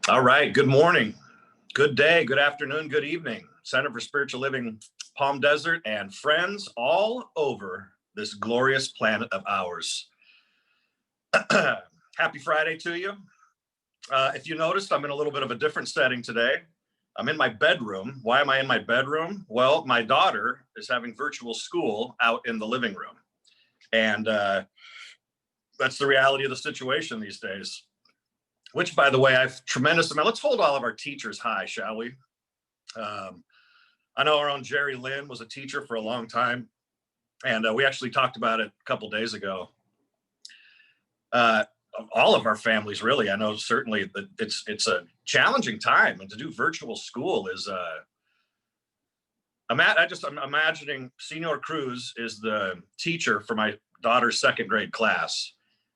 All right. Good morning, good day, good afternoon, good evening. Center for Spiritual Living, Palm Desert, and friends all over this glorious planet of ours. Happy Friday to you. If you noticed, I'm in a little bit of a different setting today. I'm in my bedroom. Why am I in my bedroom? Well, my daughter is having virtual school out in the living room. And that's the reality of the situation these days. Which, by the way, I've tremendous amount. Let's hold all of our teachers high, shall we? I know our own Jerry Lynn was a teacher for a long time, and we actually talked about it a couple days ago. All of our families, really. I know certainly that it's a challenging time, and to do virtual school is. I'm imagining Senor Cruz is the teacher for my daughter's second grade class,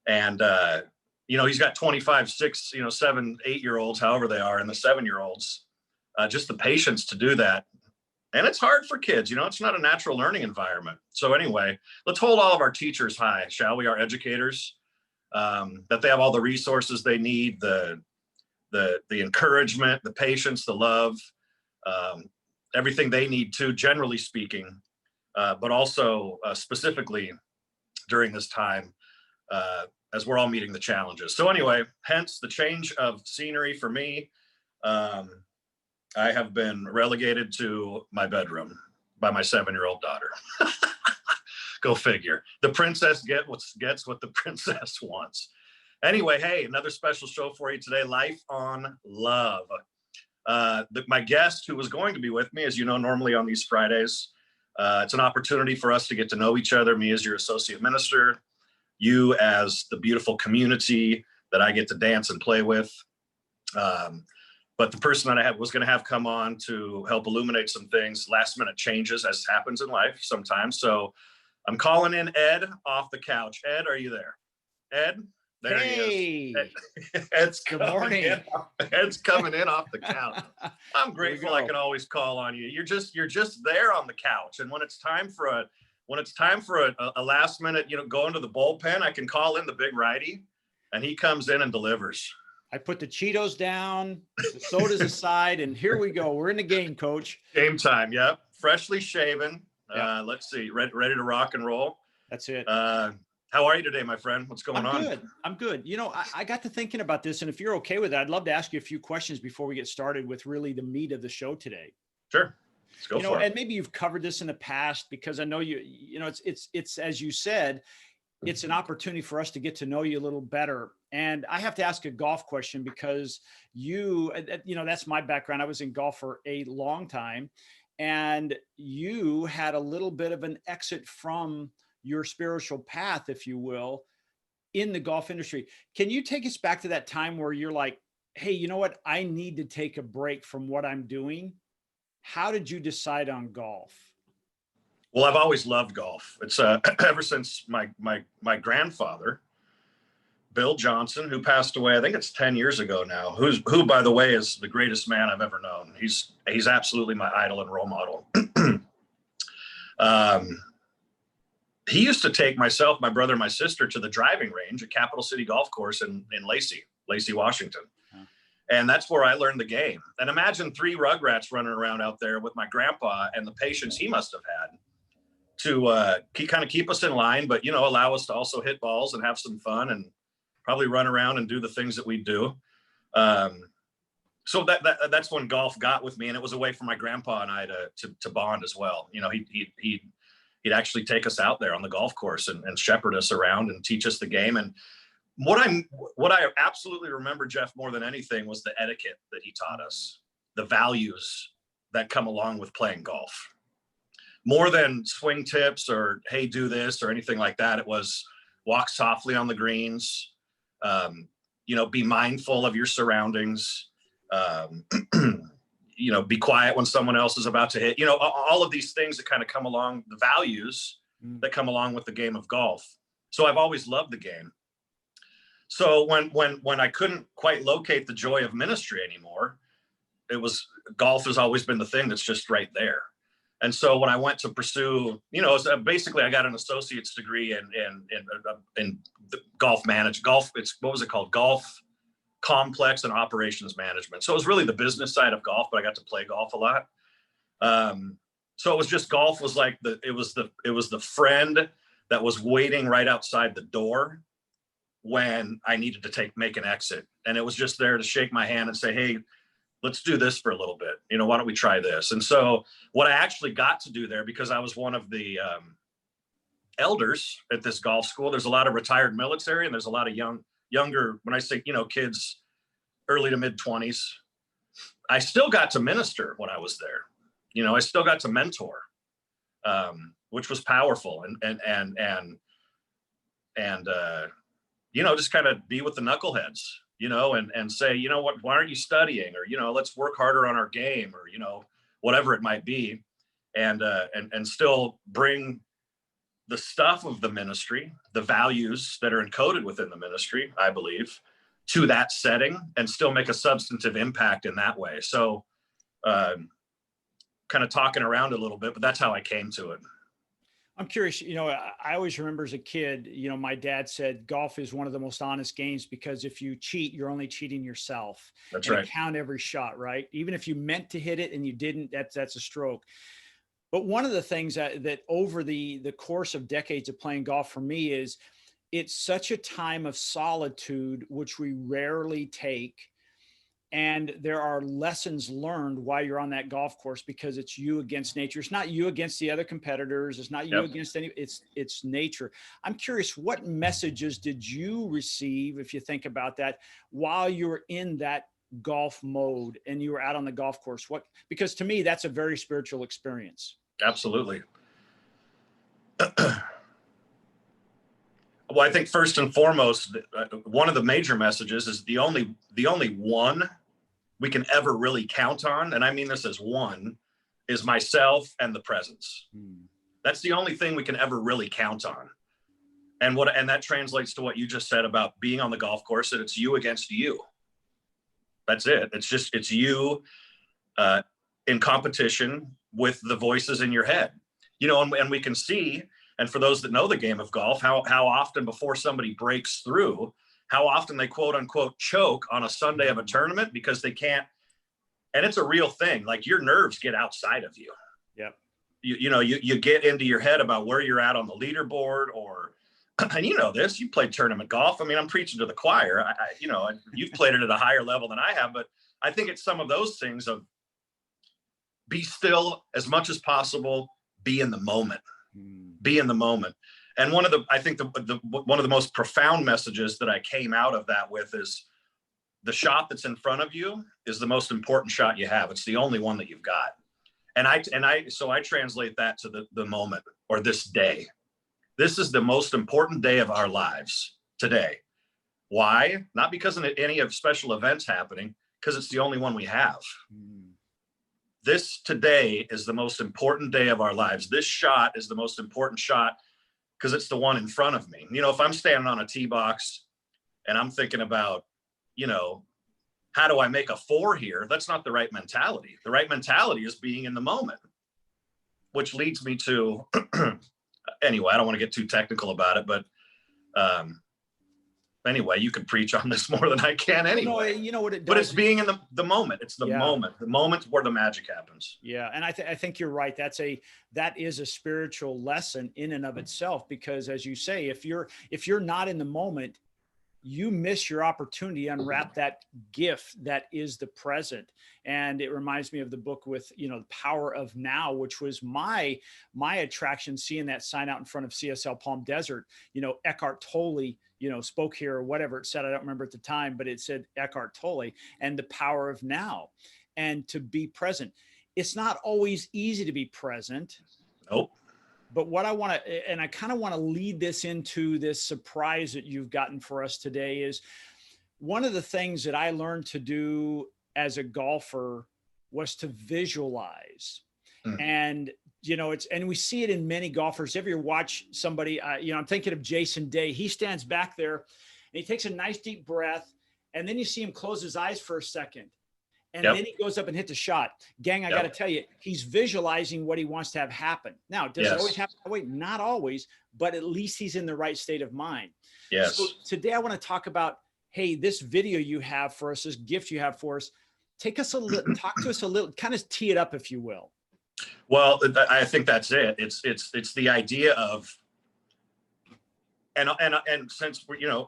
and he's got 25, 6, 7, 8-year-olds, however they are, and the 7-year-olds. Just the patience to do that. And it's hard for kids, it's not a natural learning environment. So anyway, let's hold all of our teachers high, shall we, our educators, that they have all the resources they need, the encouragement, the patience, the love, everything they need to, generally speaking, but also specifically during this time, as we're all meeting the challenges. So anyway, hence the change of scenery for me. I have been relegated to my bedroom by my 7-year-old daughter. Go figure. The princess gets what the princess wants. Anyway, hey, another special show for you today, Life on Love. My guest who was going to be with me, as you know, normally on these Fridays, it's an opportunity for us to get to know each other, me as your associate minister, you as the beautiful community that I get to dance and play with. But the person that I was going to have come on to help illuminate some things, last minute changes, as happens in life sometimes. So I'm calling in Ed off the couch. Ed, are you there? Ed? There he is. Ed's Good morning. Ed's coming in off the couch. I'm grateful I can always call on you. You're just there on the couch. And when it's time for a last minute, go into the bullpen, I can call in the big righty and he comes in and delivers. I put the Cheetos down, the sodas aside, and here we go. We're in the game, Coach. Game time. Yep. Freshly shaven. Yep. Let's see. Ready to rock and roll. That's it. How are you today, my friend? What's going on? I'm good. I got to thinking about this, and if you're okay with it, I'd love to ask you a few questions before we get started with really the meat of the show today. Sure. Let's go for it. And maybe you've covered this in the past, because I know it's as you said, it's an opportunity for us to get to know you a little better. And I have to ask a golf question, because that's my background. I was in golf for a long time, and you had a little bit of an exit from your spiritual path, if you will, in the golf industry. Can you take us back to that time where you're like, hey, you know what? I need to take a break from what I'm doing. How did you decide on golf? Well, I've always loved golf. It's ever since my grandfather, Bill Johnson, who passed away, I think it's 10 years ago now, who, by the way, is the greatest man I've ever known. He's absolutely my idol and role model. He used to take myself, my brother, and my sister to the driving range at Capital City Golf Course in Lacey, Washington. And that's where I learned the game. And imagine 3 rugrats running around out there with my grandpa, and the patience he must have had to kind of keep us in line, but, allow us to also hit balls and have some fun and probably run around and do the things that we do. So that's when golf got with me, and it was a way for my grandpa and I to bond as well. He'd actually take us out there on the golf course and shepherd us around and teach us the game. And what I absolutely remember, Jeff, more than anything, was the etiquette that he taught us, the values that come along with playing golf. More than swing tips or, hey, do this or anything like that. It was walk softly on the greens, be mindful of your surroundings, be quiet when someone else is about to hit, all of these things that kind of come along, the values that come along with the game of golf. So I've always loved the game. So when I couldn't quite locate the joy of ministry anymore, golf has always been the thing that's just right there. And so when I went to pursue, basically I got an associate's degree in golf management. Golf, what was it called? Golf complex and operations management. So it was really the business side of golf, but I got to play golf a lot. So it was just, golf was like it was the friend that was waiting right outside the door when I needed to make an exit. And it was just there to shake my hand and say, hey, let's do this for a little bit. Why don't we try this? And so what I actually got to do there, because I was one of the elders at this golf school, there's a lot of retired military and there's a lot of younger, when I say, kids early to mid 20s, I still got to minister when I was there. I still got to mentor, which was powerful, and just kind of be with the knuckleheads, and say, what, why aren't you studying? Or, let's work harder on our game, or, whatever it might be. And still bring the stuff of the ministry, the values that are encoded within the ministry, I believe, to that setting, and still make a substantive impact in that way. So, kind of talking around a little bit, but that's how I came to it. I'm curious, I always remember as a kid, my dad said golf is one of the most honest games, because if you cheat, you're only cheating yourself. That's and right. Count every shot, right? Even if you meant to hit it and you didn't, that's a stroke. But one of the things that over the course of decades of playing golf for me is it's such a time of solitude, which we rarely take. And there are lessons learned while you're on that golf course, because it's you against nature. It's not you against the other competitors. It's not you against it's nature. I'm curious, what messages did you receive, if you think about that, while you were in that golf mode and you were out on the golf course? Because to me, that's a very spiritual experience. Absolutely. Well, I think first and foremost, one of the major messages is the only one we can ever really count on, and I mean this as one, is myself and the presence. That's the only thing we can ever really count on. And that translates to what you just said about being on the golf course, that it's you against you. That's it. It's you in competition with the voices in your head. And we can see, and for those that know the game of golf, how often before somebody breaks through, how often they quote unquote choke on a Sunday of a tournament because they can't, and it's a real thing. Like, your nerves get outside of you. Yep. You get into your head about where you're at on the leaderboard, or, and this, you played tournament golf. I mean, I'm preaching to the choir. You've played it at a higher level than I have, but I think it's some of those things of be still as much as possible, be in the moment. Be in the moment. And I think one of the most profound messages that I came out of that with is the shot that's in front of you is the most important shot you have. It's the only one that you've got. So I translate that to the moment, or this day. This is the most important day of our lives today. Why? Not because of any of special events happening, because it's the only one we have. This today is the most important day of our lives. This shot is the most important shot because it's the one in front of me. If I'm standing on a tee box and I'm thinking about, how do I make a 4 here? That's not the right mentality. The right mentality is being in the moment, which leads me to, anyway, I don't want to get too technical about it, but anyway, you can preach on this more than I can anyway. You know what it does? But it's being in the moment. It's the moment where the magic happens. Yeah. And I think you're right. That is a spiritual lesson in and of itself, because as you say, if you're not in the moment, you miss your opportunity to unwrap that gift that is the present. And it reminds me of the book with, The Power of Now, which was my attraction, seeing that sign out in front of CSL Palm Desert. Eckhart Tolle, spoke here, or whatever it said. I don't remember at the time, but it said Eckhart Tolle and the power of now, and to be present. It's not always easy to be present. Nope. But what I want to, and I kind of want to lead this into this surprise that you've gotten for us today, is one of the things that I learned to do as a golfer was to visualize. And, and we see it in many golfers. If you watch somebody, I'm thinking of Jason Day. He stands back there and he takes a nice deep breath, and then you see him close his eyes for a second. And then he goes up and hits a shot. Gang, I got to tell you, he's visualizing what he wants to have happen. Now, does it always happen that way? Not always, but at least he's in the right state of mind. Yes. So today I want to talk about hey, this video you have for us, this gift you have for us, take us a little, talk to us a little, kind of tee it up, if you will. Well, I think that's it. It's the idea of, and since we're,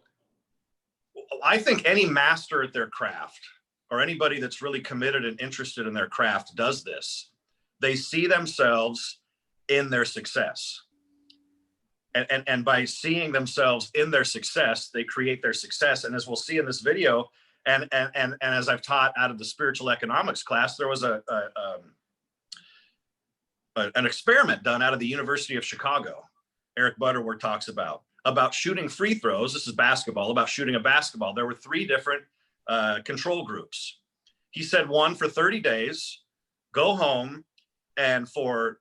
I think any master at their craft, or anybody that's really committed and interested in their craft, does this. They see themselves in their success. And by seeing themselves in their success, they create their success. And as we'll see in this video, and as I've taught out of the spiritual economics class, there was an experiment done out of the University of Chicago. Eric Butterworth talks about shooting free throws. This is basketball, about shooting a basketball. There were 3 different control groups. He said, 1, for 30 days, go home and for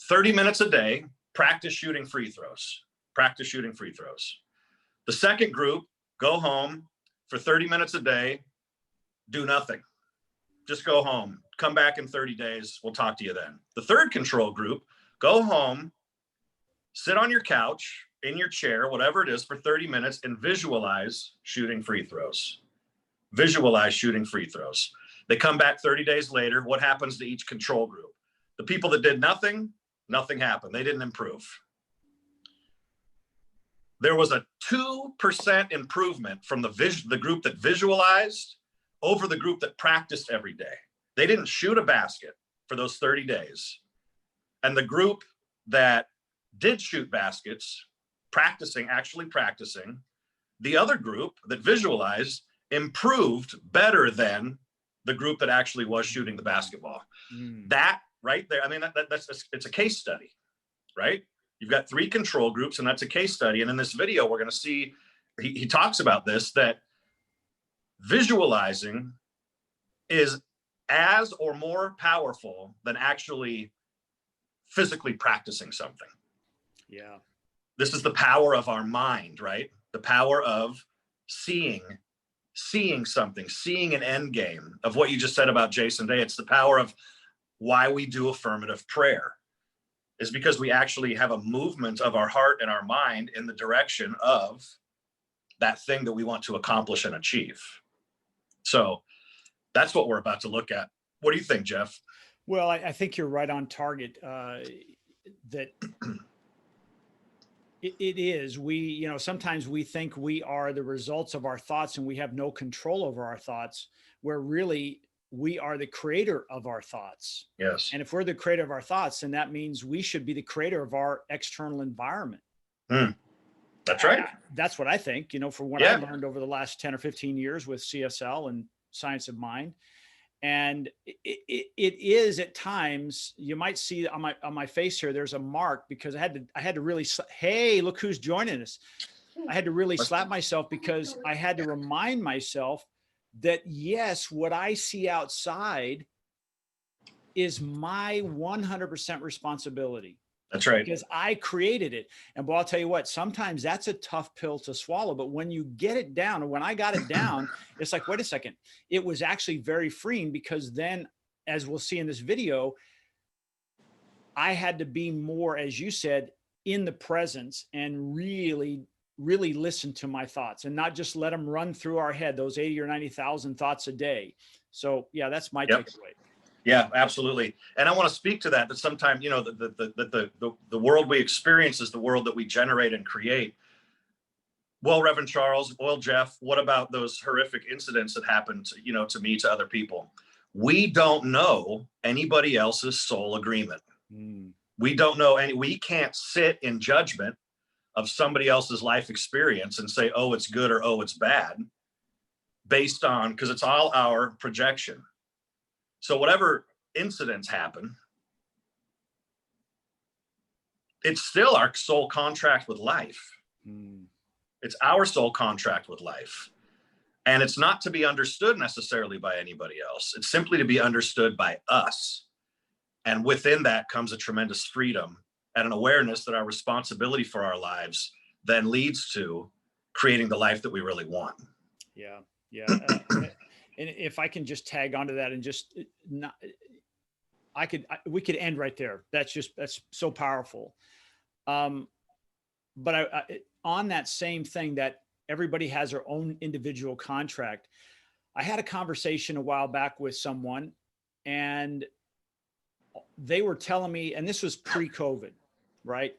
30 minutes a day, practice shooting free throws. Practice shooting free throws. The second group, go home for 30 minutes a day, do nothing. Just go home. Come back in 30 days. We'll talk to you then. The third control group, go home, sit on your couch, in your chair, whatever it is, for 30 minutes and visualize shooting free throws. Visualize shooting free throws. They come back 30 days later. What happens to each control group? The people that did nothing, nothing happened. They didn't improve. There was a 2% improvement from the group that visualized over the group that practiced every day. They didn't shoot a basket for those 30 days. And the group that did shoot baskets, actually practicing, the other group that visualized improved better than the group that actually was shooting the basketball. That right there, I mean, it's a case study, right? You've got 3 control groups, and that's a case study. And in this video, we're going to see, he talks about this, that visualizing is as or more powerful than actually physically practicing something. Yeah. This is the power of our mind, right? The power of seeing something, seeing an end game, of what you just said about Jason Day. It's the power of why we do affirmative prayer, is because we actually have a movement of our heart and our mind in the direction of that thing that we want to accomplish and achieve. So that's what we're about to look at. What do you think, Jeff? Well, I think you're right on target. That it is. We, sometimes we think we are the results of our thoughts and we have no control over our thoughts, where really we are the creator of our thoughts. Yes. And if we're the creator of our thoughts, then that means we should be the creator of our external environment. That's right. That's what I think, for what I learned over the last 10 or 15 years with CSL and Science of Mind. And it is, at times, you might see on my face here, there's a mark, because I had to really, hey, look who's joining us. I had to really slap myself, because I had to remind myself that, yes, what I see outside is my 100% responsibility. That's right. Because I created it. And boy, I'll tell you what, sometimes that's a tough pill to swallow. But when you get it down, and when I got it down, it's like, wait a second, it was actually very freeing, because then, as we'll see in this video, I had to be more, as you said, in the presence, and really, really listen to my thoughts, and not just let them run through our head, those 80 or 90,000 thoughts a day. So yeah, that's my takeaway. Yeah, absolutely. And I want to speak to that sometimes, the world we experience is the world that we generate and create. Well, Reverend Charles, well, Jeff, what about those horrific incidents that happened, to me, to other people? We don't know anybody else's soul agreement. We don't know we can't sit in judgment of somebody else's life experience and say, oh, it's good, or oh, it's bad, based on, because it's all our projection. So whatever incidents happen, it's still our soul contract with life. It's our soul contract with life. And it's not to be understood necessarily by anybody else. It's simply to be understood by us. And within that comes a tremendous freedom and an awareness that our responsibility for our lives then leads to creating the life that we really want. Yeah. Yeah. And if I can just tag onto that and just we could end right there. That's so powerful. But on that same thing, that everybody has their own individual contract. I had a conversation a while back with someone, and they were telling me, and this was pre-COVID, right?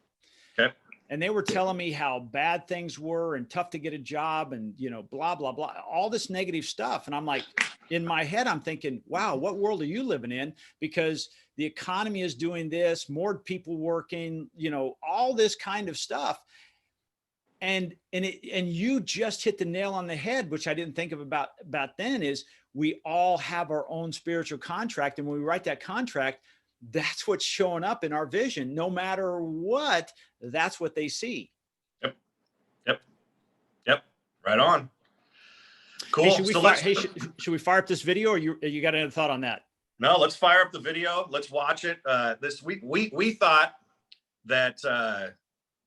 Okay. And they were telling me how bad things were and tough to get a job and, you know, blah, blah, blah, all this negative stuff. And I'm like, in my head, I'm thinking, wow, what world are you living in? Because the economy is doing this, more people working, you know, all this kind of stuff. And you just hit the nail on the head, which I didn't think of about then, is we all have our own spiritual contract. And when we write that contract, that's what's showing up in our vision. No matter what, that's what they see. Yep. Right on. Cool. Hey, should we fire up this video, or you got any thought on that? No, let's fire up the video. Let's watch it. This week, we thought that,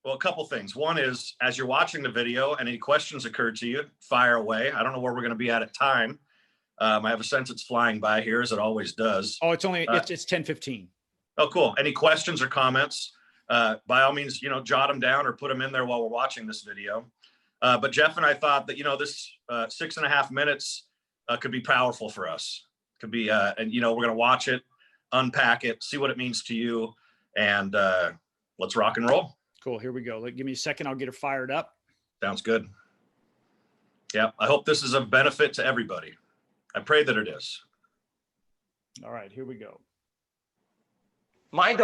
well, a couple things. One is, as you're watching the video and any questions occur to you, fire away. I don't know where we're going to be at time. I have a sense it's flying by here, as it always does. Oh, it's 10:15. Oh, cool. Any questions or comments? By all means, you know, jot them down or put them in there while we're watching this video. But Jeff and I thought that, you know, this 6.5 minutes could be powerful for us. Could be, and, you know, we're going to watch it, unpack it, see what it means to you, and let's rock and roll. Cool. Here we go. Give me a second. I'll get it fired up. Sounds good. Yeah. I hope this is of benefit to everybody. I pray that it is. All right, here we go. My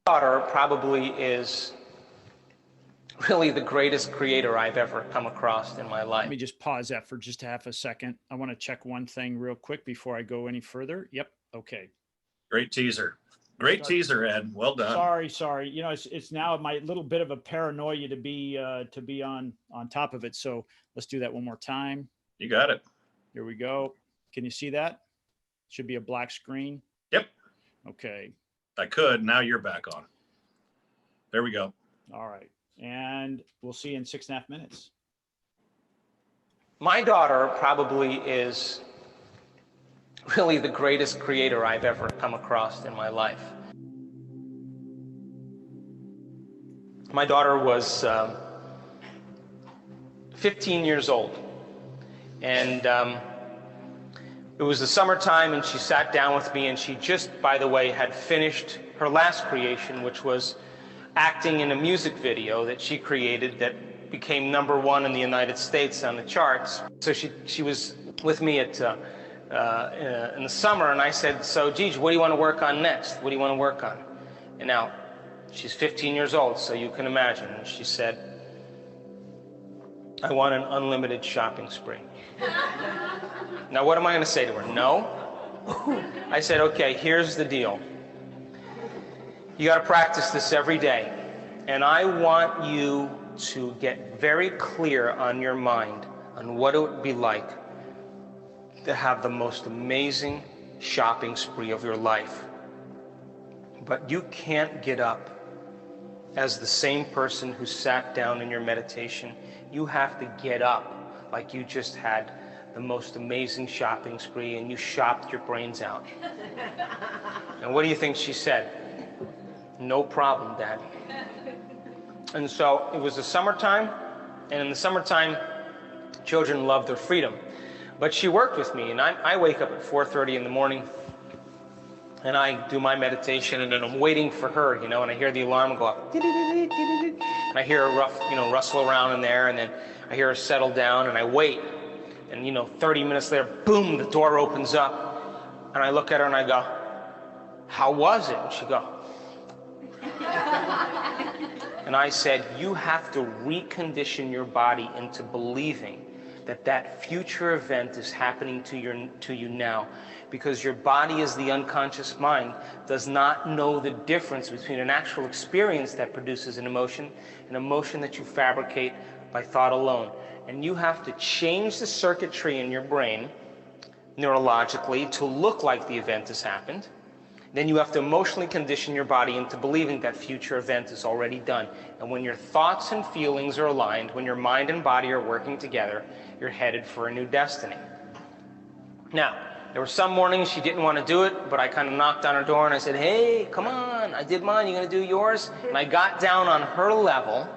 daughter probably is really the greatest creator I've ever come across in my life. Let me just pause that for just half a second. I want to check one thing real quick before I go any further. Yep. Okay. Great teaser. Great teaser, Ed. Well done. Sorry. You know, it's now my little bit of a paranoia to be on top of it. So let's do that one more time. You got it. Here we go. Can you see that? Should be a black screen. Yep. Okay. I could. Now you're back on. There we go. All right. And we'll see you in 6.5 minutes. My daughter probably is really the greatest creator I've ever come across in my life. My daughter was 15 years old, and it was the summertime, and she sat down with me, and she just, by the way, had finished her last creation, which was acting in a music video that she created that became #1 in the United States on the charts. So she was with me at in the summer, and I said, so Gigi, what do you want to work on next? What do you want to work on? And now she's 15 years old, so you can imagine. And she said, I want an unlimited shopping spree. Now, what am I going to say to her? No? I said, okay, here's the deal. You got to practice this every day. And I want you to get very clear on your mind on what it would be like to have the most amazing shopping spree of your life. But you can't get up as the same person who sat down in your meditation. You have to get up like you just had the most amazing shopping spree and you shopped your brains out. And what do you think she said? No problem, Dad. And so it was the summertime, and in the summertime, children love their freedom. But she worked with me, and I wake up at 4:30 in the morning, and I do my meditation, and then I'm waiting for her, you know, and I hear the alarm go off. And I hear her rustle around in there, and then I hear her settle down, and I wait. And, 30 minutes later, boom, the door opens up, and I look at her and I go, how was it? And she go, and I said, you have to recondition your body into believing that that future event is happening to you now, because your body, as the unconscious mind, does not know the difference between an actual experience that produces an emotion that you fabricate by thought alone. And you have to change the circuitry in your brain neurologically to look like the event has happened. Then you have to emotionally condition your body into believing that future event is already done. And when your thoughts and feelings are aligned, when your mind and body are working together, you're headed for a new destiny. Now, There were some mornings she didn't want to do it, but I kind of knocked on her door and I said, hey, come on, I did mine, you gonna do yours? And I got down on her level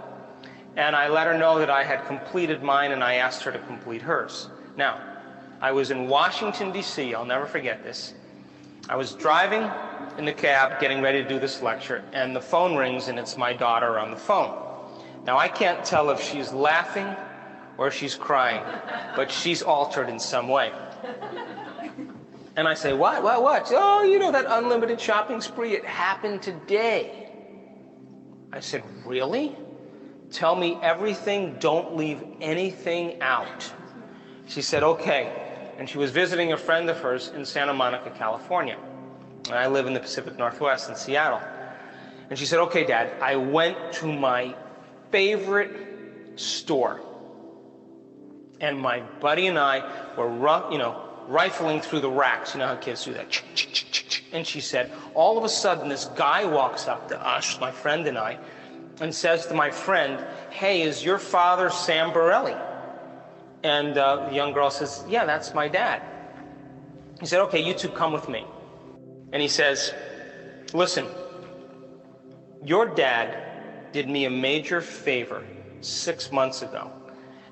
and I let her know that I had completed mine and I asked her to complete hers. Now, I was in Washington, D.C., I'll never forget this. I was driving in the cab getting ready to do this lecture and the phone rings and it's my daughter on the phone. Now, I can't tell if she's laughing or she's crying, but she's altered in some way. And I say, what? Oh, you know that unlimited shopping spree, it happened today. I said, really? Tell me everything, don't leave anything out. She said, okay. And she was visiting a friend of hers in Santa Monica, California. And I live in the Pacific Northwest in Seattle. And she said, okay, Dad, I went to my favorite store. And my buddy and I were, rifling through the racks. You know how kids do that. And she said, all of a sudden, this guy walks up to us, my friend and I, and says to my friend, hey, is your father Sam Borelli? And the young girl says, yeah, that's my dad. He said, okay, you two come with me. And he says, listen, your dad did me a major favor 6 months ago.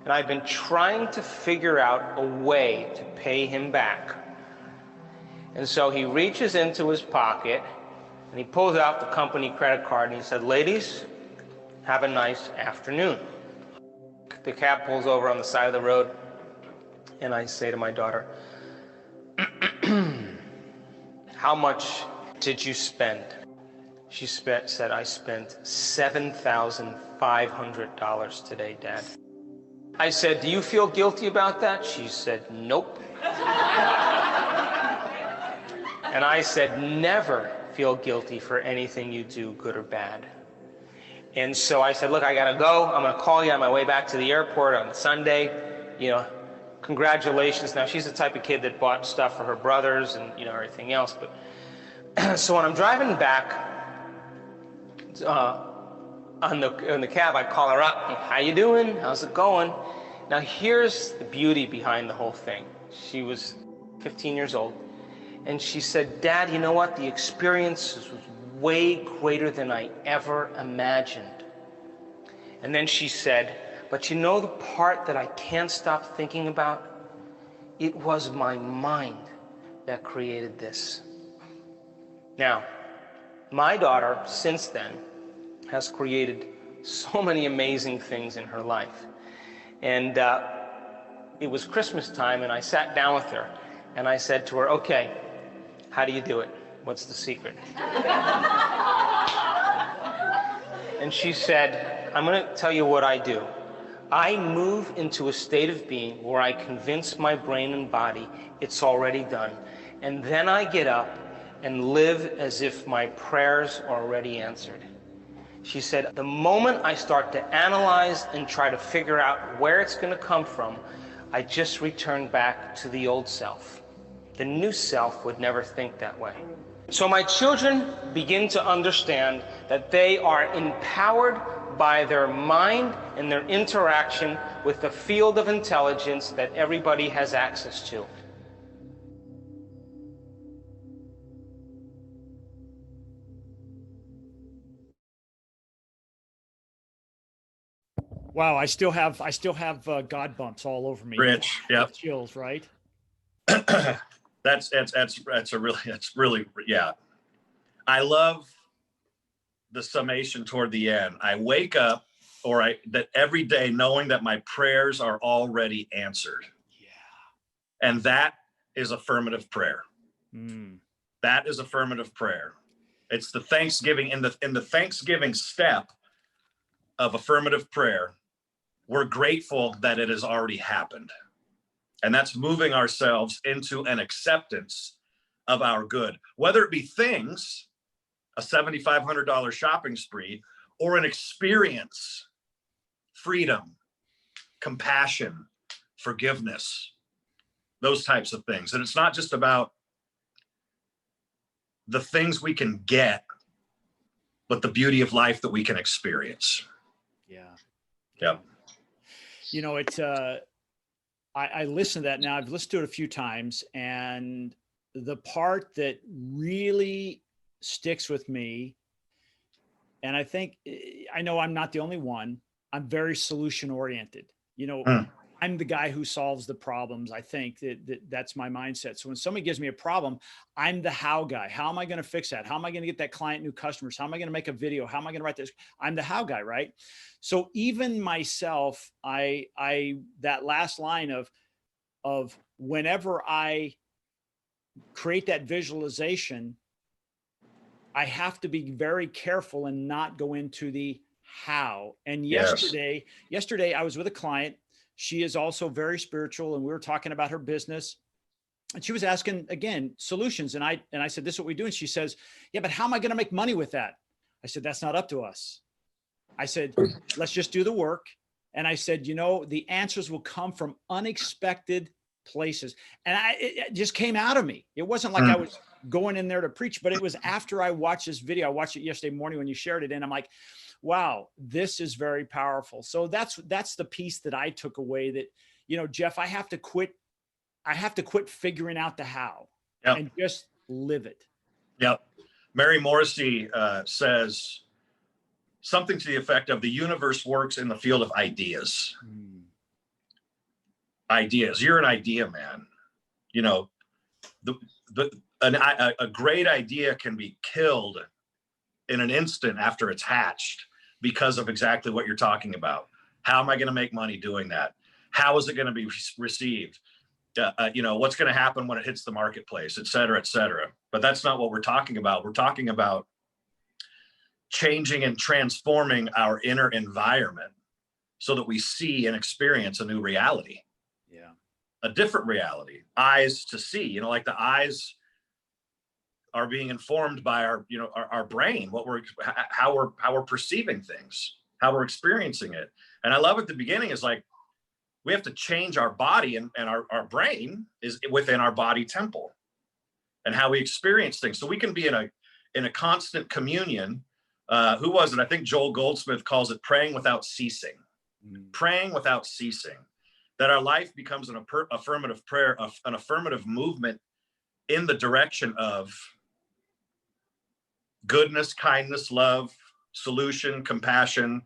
And I've been trying to figure out a way to pay him back. And so he reaches into his pocket and he pulls out the company credit card and he said, ladies, have a nice afternoon. The cab pulls over on the side of the road and I say to my daughter, how much did you spend? She said, I spent $7,500 today, Dad. I said, do you feel guilty about that? She said, nope. And I said, never feel guilty for anything you do, good or bad. And so I said, look, I gotta go. I'm gonna call you on my way back to the airport on Sunday. Congratulations. Now, she's the type of kid that bought stuff for her brothers and, everything else. But so when I'm driving back on the cab, I call her up. How you doing? How's it going? Now, here's the beauty behind the whole thing. She was 15 years old. And she said, Dad, you know what? The experience was way greater than I ever imagined. And then she said, but you know the part that I can't stop thinking about? It was my mind that created this. Now, my daughter, since then, has created so many amazing things in her life. And it was Christmas time, and I sat down with her, and I said to her, okay, how do you do it? What's the secret? And she said, I'm going to tell you what I do. I move into a state of being where I convince my brain and body it's already done. And then I get up and live as if my prayers are already answered. She said, the moment I start to analyze and try to figure out where it's going to come from, I just return back to the old self. The new self would never think that way. So my children begin to understand that they are empowered by their mind and their interaction with the field of intelligence that everybody has access to. Wow, I still have God bumps all over me. Rich, yeah, chills, right? That's really, yeah. I love the summation toward the end. I wake up that every day knowing that my prayers are already answered. Yeah. And that is affirmative prayer. That is affirmative prayer. It's the Thanksgiving, in the Thanksgiving step of affirmative prayer, we're grateful that it has already happened. And that's moving ourselves into an acceptance of our good, whether it be things, a $7,500 shopping spree, or an experience, freedom, compassion, forgiveness, those types of things. And it's not just about the things we can get, but the beauty of life that we can experience. Yeah. Yeah. It's I listen to that now. I've listened to it a few times, and the part that really sticks with me, and I think I know I'm not the only one. I'm very solution oriented. You know, Hmm. I'm the guy who solves the problems. I think that's my mindset. So when somebody gives me a problem, I'm the how guy. How am I going to fix that? How am I going to get that client new customers? How am I going to make a video? How am I going to write this? I'm the how guy, right? So even myself, that last line of whenever I create that visualization, I have to be very careful and not go into the how. And Yes. yesterday I was with a client. She is also very spiritual, and we were talking about her business. And she was asking again solutions. And I said, "This is what we do." And she says, "Yeah, but how am I going to make money with that?" I said, "That's not up to us." I said, "Let's just do the work." And I said, the answers will come from unexpected places. And it just came out of me. It wasn't like I was going in there to preach, but it was after I watched this video. I watched it yesterday morning when you shared it, and I'm like, wow, this is very powerful. So that's the piece that I took away, that, Jeff, I have to quit figuring out the how. Yep. And just live it. Yep. Mary Morrissey says something to the effect of, the universe works in the field of ideas. Ideas. You're an idea man. A great idea can be killed in an instant after it's hatched because of exactly what you're talking about. How am I going to make money doing that? How is it going to be received? What's going to happen when it hits the marketplace, et cetera, et cetera. But that's not what we're talking about. We're talking about changing and transforming our inner environment so that we see and experience a new reality. Yeah. A different reality, eyes to see, like the eyes are being informed by our brain, how we're perceiving things, how we're experiencing it. And I love at the beginning is like, we have to change our body, and our brain is within our body temple, and how we experience things. So we can be in a constant communion. Who was it? I think Joel Goldsmith calls it praying without ceasing. Praying without ceasing. That our life becomes an affirmative prayer, an affirmative movement in the direction of goodness, kindness, love, solution, compassion,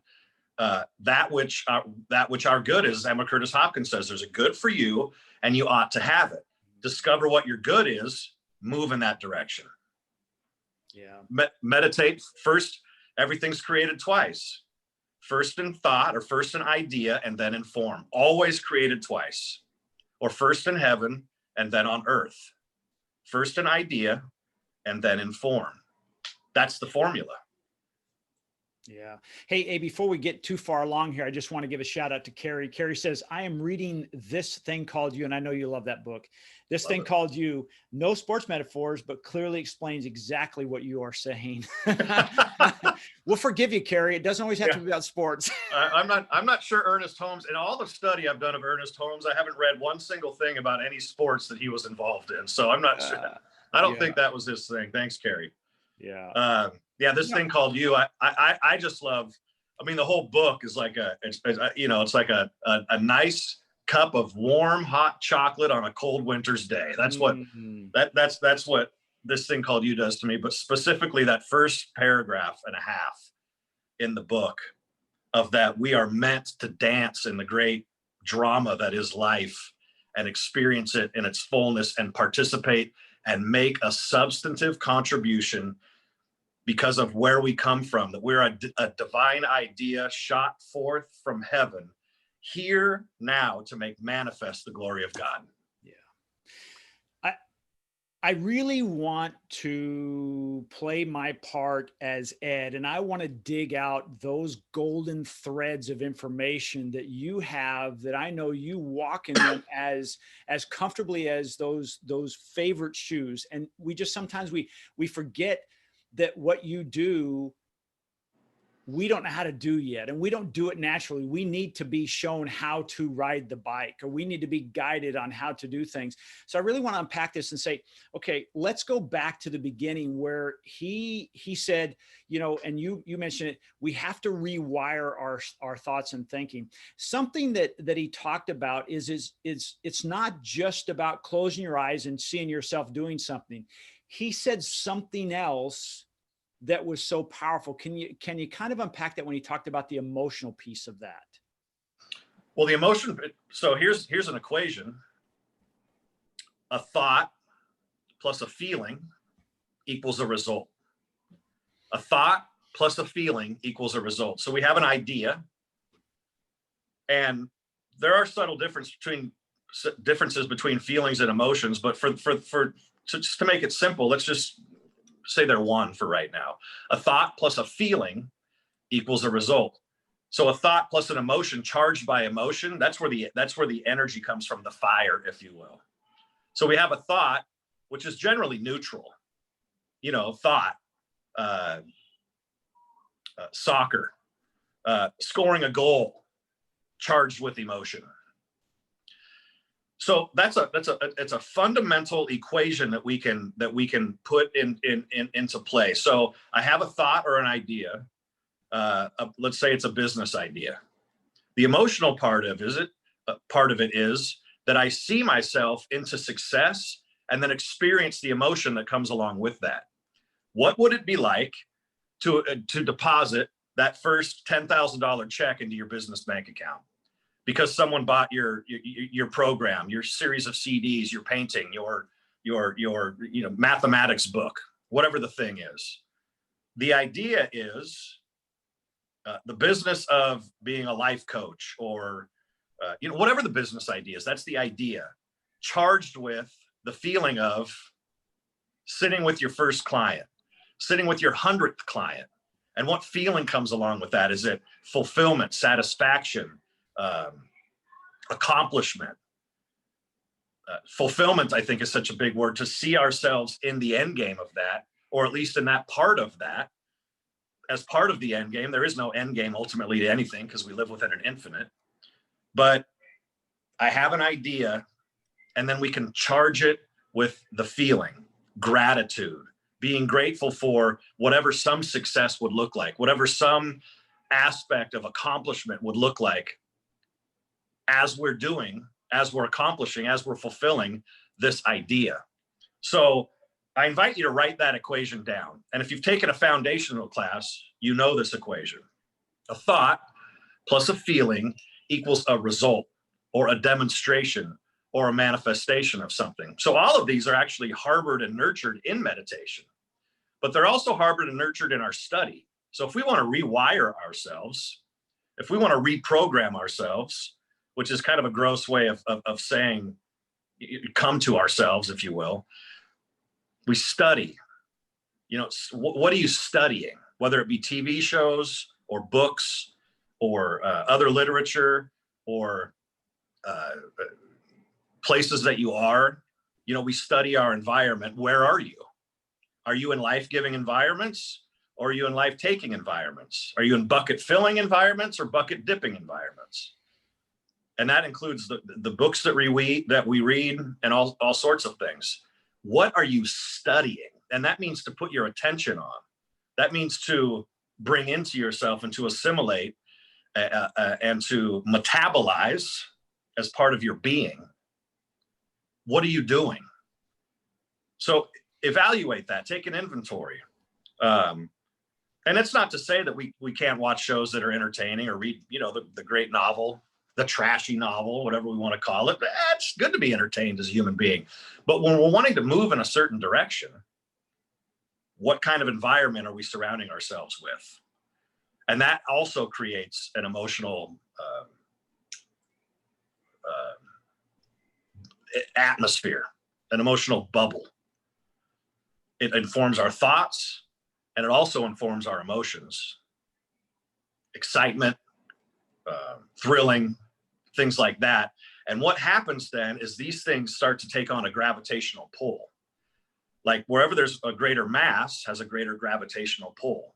that which our good is. Emma Curtis Hopkins says there's a good for you and you ought to have it. Discover what your good is, move in that direction. Yeah. Meditate first. Everything's created twice. First in thought, or first in idea, and then in form. Always created twice. Or first in heaven and then on earth. First in idea and then in form. That's the formula. Yeah. Hey, before we get too far along here, I just want to give a shout out to Carrie. Carrie says, I am reading This Thing Called You, and I know you love that book. This Thing Called You, no sports metaphors, but clearly explains exactly what you are saying. We'll forgive you, Carrie. It doesn't always have to be about sports. I'm not sure Ernest Holmes, in all the study I've done of Ernest Holmes, I haven't read one single thing about any sports that he was involved in. So I'm not sure. I don't think that was his thing. Thanks, Carrie. Yeah. This thing called you. I just love. I mean, the whole book is like it's like a nice cup of warm hot chocolate on a cold winter's day. That's what that's what This Thing Called You does to me. But specifically that first paragraph and a half in the book of that, we are meant to dance in the great drama that is life and experience it in its fullness and participate and make a substantive contribution because of where we come from, that we're a divine idea shot forth from heaven here now to make manifest the glory of God. Yeah. I really want to play my part as Ed, and I want to dig out those golden threads of information that you have, that I know you walk in them as comfortably as those favorite shoes. And we just sometimes we forget that what you do we don't know how to do yet, and we don't do it naturally. We need to be shown how to ride the bike, or we need to be guided on how to do things. So I really want to unpack this and say, okay, let's go back to the beginning where he said, you know, and you mentioned it, we have to rewire our thoughts and thinking. Something that he talked about is it's not just about closing your eyes and seeing yourself doing something. He said something else that was so powerful. Can you kind of unpack that when he talked about the emotional piece of that? Well, the emotion, so here's an equation. A thought plus a feeling equals a result. A thought plus a feeling equals a result. So we have an idea, and there are subtle differences between feelings and emotions, but just to make it simple, let's just say they're one for right now. A thought plus a feeling equals a result. So a thought plus an emotion charged by emotion, that's where the energy comes from, the fire, if you will. So we have a thought, which is generally neutral. You know, thought, soccer, scoring a goal, charged with emotion. So it's a fundamental equation that we can put into play. So I have a thought or an idea. Let's say it's a business idea. The emotional part of it is that I see myself into success and then experience the emotion that comes along with that. What would it be like to deposit that first $10,000 check into your business bank account? Because someone bought your program, your series of CDs, your painting, your mathematics book, whatever the thing is. The idea is the business of being a life coach, or whatever the business idea is. That's the idea, charged with the feeling of sitting with your first client, sitting with your 100th client, and what feeling comes along with that? Is it fulfillment, satisfaction? Accomplishment. Fulfillment, I think, is such a big word, to see ourselves in the end game of that, or at least in that part of that, as part of the end game. There is no end game ultimately to anything, because we live within an infinite. But I have an idea, and then we can charge it with the feeling, gratitude, being grateful for whatever some success would look like, whatever some aspect of accomplishment would look like, as we're accomplishing, as we're fulfilling this idea. So I invite you to write that equation down. And if you've taken a foundational class, you know this equation. A thought plus a feeling equals a result, or a demonstration, or a manifestation of something. So all of these are actually harbored and nurtured in meditation, but they're also harbored and nurtured in our study. So if we want to rewire ourselves, if we want to reprogram ourselves, which is kind of a gross way of saying come to ourselves, if you will, we study. What are you studying? Whether it be TV shows or books or other literature or places that you are. We study our environment. Where are you? Are you in life-giving environments, or are you in life-taking environments? Are you in bucket-filling environments or bucket-dipping environments? And that includes the books that we read and all sorts of things. What are you studying? And that means to put your attention on. That means to bring into yourself and to assimilate and to metabolize as part of your being. What are you doing? So evaluate that, take an inventory. And it's not to say that we can't watch shows that are entertaining or read, the great novel, the trashy novel, whatever we want to call it. It's good to be entertained as a human being. But when we're wanting to move in a certain direction, what kind of environment are we surrounding ourselves with? And that also creates an emotional atmosphere, an emotional bubble. It informs our thoughts, and it also informs our emotions. Excitement, thrilling, things like that. And what happens then is these things start to take on a gravitational pull. Like wherever there's a greater mass has a greater gravitational pull.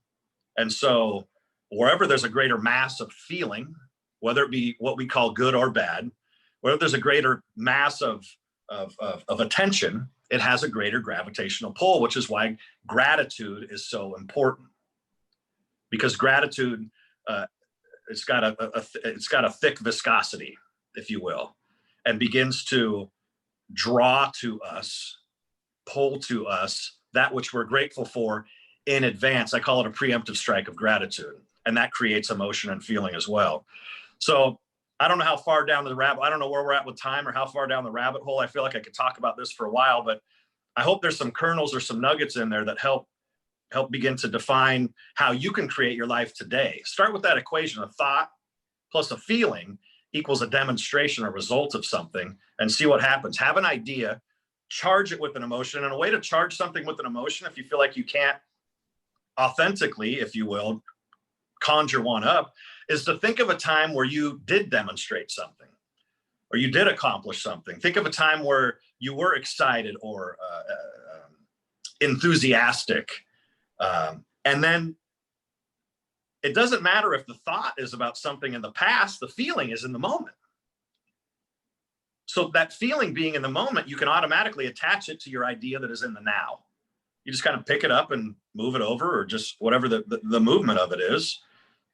And so wherever there's a greater mass of feeling, whether it be what we call good or bad, whether there's a greater mass of attention, it has a greater gravitational pull, which is why gratitude is so important. Because gratitude, it's got a thick viscosity, if you will, and begins to draw to us, pull to us that which we're grateful for in advance. I call it a preemptive strike of gratitude, and that creates emotion and feeling as well. So I don't know how far down the rabbit, I don't know where we're at with time or how far down the rabbit hole. I feel like I could talk about this for a while, but I hope there's some kernels or some nuggets in there that help begin to define how you can create your life today. Start with that equation. A thought plus a feeling equals a demonstration or result of something, and see what happens. Have an idea, charge it with an emotion. And a way to charge something with an emotion, if you feel like you can't authentically, if you will, conjure one up, is to think of a time where you did demonstrate something or you did accomplish something. Think of a time where you were excited or enthusiastic. And then it doesn't matter if the thought is about something in the past, the feeling is in the moment. So that feeling being in the moment, you can automatically attach it to your idea that is in the now. You just kind of pick it up and move it over, or just whatever the movement of it is.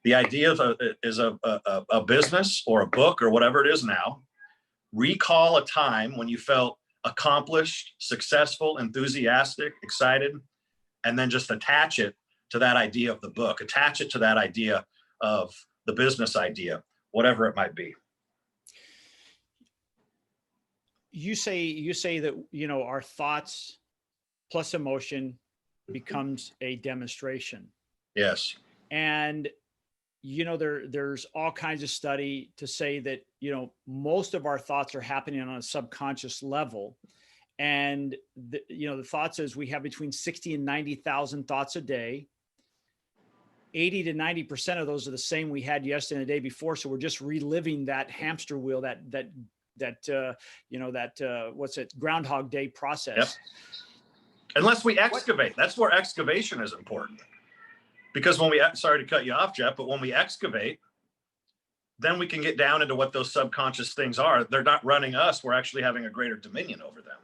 The idea is a business or a book or whatever it is now. Recall a time when you felt accomplished, successful, enthusiastic, excited, and then just attach it to that idea of the book, attach it to that idea of the business idea, whatever it might be. You say that, you know, our thoughts plus emotion becomes a demonstration. Yes. And, you know, there's all kinds of study to say that, you know, most of our thoughts are happening on a subconscious level. And, you know, the thought says we have between 60 and 90,000 thoughts a day. 80 to 90% of those are the same we had yesterday and the day before. So we're just reliving that hamster wheel, what's it, Groundhog Day process. Yep. Unless we excavate. That's where excavation is important. Because when sorry to cut you off, Jeff, but when we excavate, then we can get down into what those subconscious things are. They're not running us. We're actually having a greater dominion over them.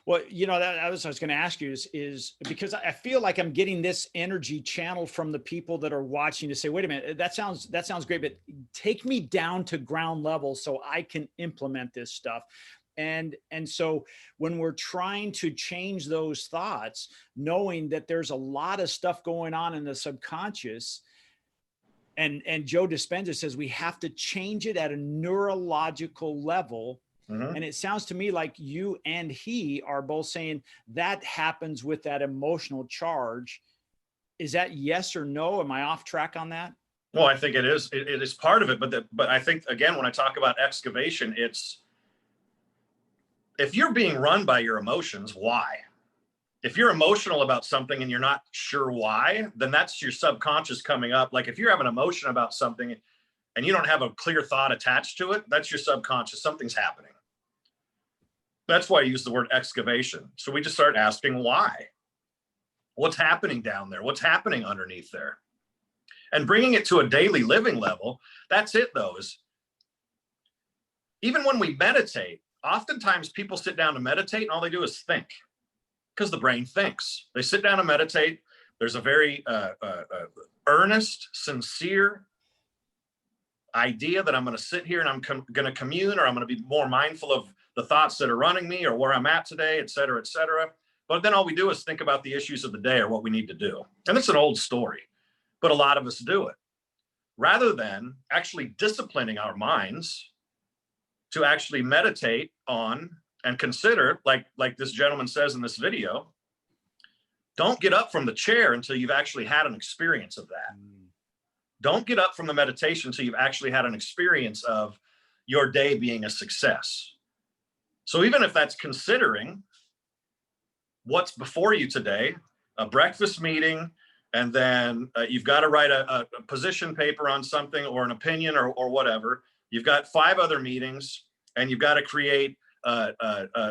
Well, you know, that was what I was going to ask you is because I feel like I'm getting this energy channeled from the people that are watching to say, wait a minute, that sounds great, but take me down to ground level so I can implement this stuff. And so when we're trying to change those thoughts, knowing that there's a lot of stuff going on in the subconscious, and Joe Dispenza says we have to change it at a neurological level. Mm-hmm. And it sounds to me like you and he are both saying that happens with that emotional charge. Is that yes or no? Am I off track on that? Well, I think it is. It is part of it. But I think, again, when I talk about excavation, it's if you're being run by your emotions, why? If you're emotional about something and you're not sure why, then that's your subconscious coming up. Like if you have an emotion about something and you don't have a clear thought attached to it, that's your subconscious. Something's happening. That's why I use the word excavation. So we just start asking why. What's happening down there? What's happening underneath there? And bringing it to a daily living level, that's it though, is even when we meditate, oftentimes people sit down to meditate and all they do is think because the brain thinks. They sit down to meditate. There's a very earnest, sincere idea that I'm going to sit here and I'm going to commune, or I'm going to be more mindful of the thoughts that are running me or where I'm at today, et cetera, et cetera. But then all we do is think about the issues of the day or what we need to do. And it's an old story, but a lot of us do it rather than actually disciplining our minds to actually meditate on and consider, like this gentleman says in this video, don't get up from the chair until you've actually had an experience of that. Don't get up from the meditation until you've actually had an experience of your day being a success. So even if that's considering what's before you today, a breakfast meeting, and then you've got to write a position paper on something or an opinion or whatever, you've got 5 other meetings, and you've got to create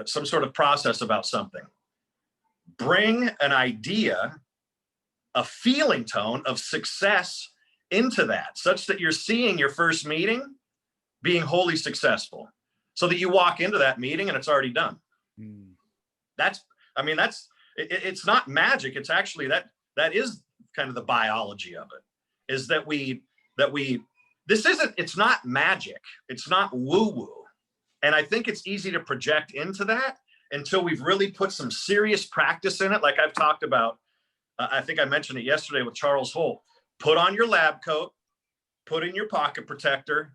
some sort of process about something. Bring an idea a feeling tone of success into that, such that you're seeing your first meeting being wholly successful, so that you walk into that meeting and it's already done. That's, I mean, it's not magic. It's actually that is kind of the biology of it, is that it's not magic. It's not woo woo. And I think it's easy to project into that until we've really put some serious practice in it. Like I've talked about, I think I mentioned it yesterday with Charles Holt. Put on your lab coat, put in your pocket protector,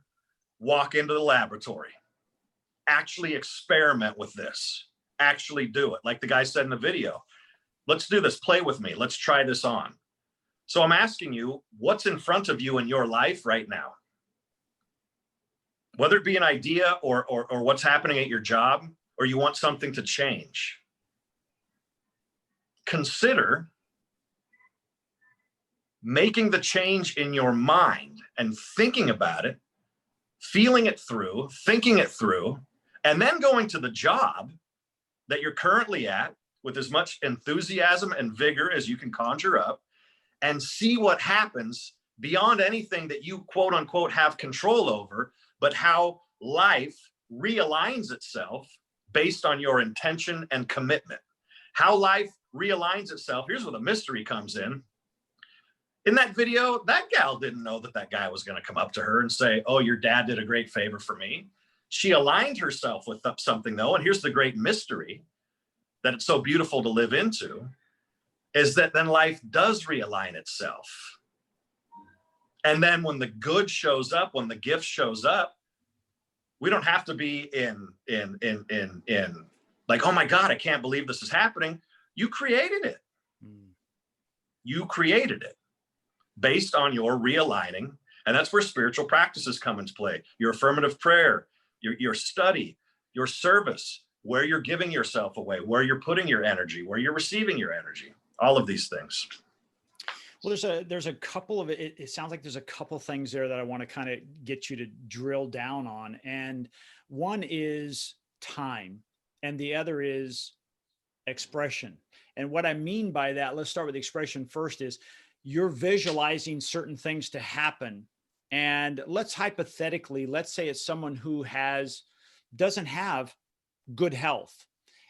walk into the laboratory. Actually experiment with this. Actually do it. Like the guy said in the video, let's do this. Play with me. Let's try this on. So I'm asking you, what's in front of you in your life right now? Whether it be an idea or what's happening at your job, or you want something to change. Consider making the change in your mind and thinking about it, feeling it through, thinking it through, and then going to the job that you're currently at with as much enthusiasm and vigor as you can conjure up, and see what happens beyond anything that you quote unquote have control over, but how life realigns itself based on your intention and commitment. How life realigns itself. Here's where the mystery comes in. In that video, that gal didn't know that that guy was going to come up to her and say, oh, your dad did a great favor for me. She aligned herself with something though. And here's the great mystery that it's so beautiful to live into, is that then life does realign itself. And then when the good shows up, when the gift shows up, we don't have to be in like, oh my God, I can't believe this is happening. You created it. You created it based on your realigning. And that's where spiritual practices come into play. Your affirmative prayer, your study, your service, where you're giving yourself away, where you're putting your energy, where you're receiving your energy, all of these things. Well, there's a couple of it sounds like there's a couple things there that I want to kind of get you to drill down on. And one is time, and the other is expression. And what I mean by that, let's start with the expression first, is you're visualizing certain things to happen. And let's say it's someone who doesn't have good health,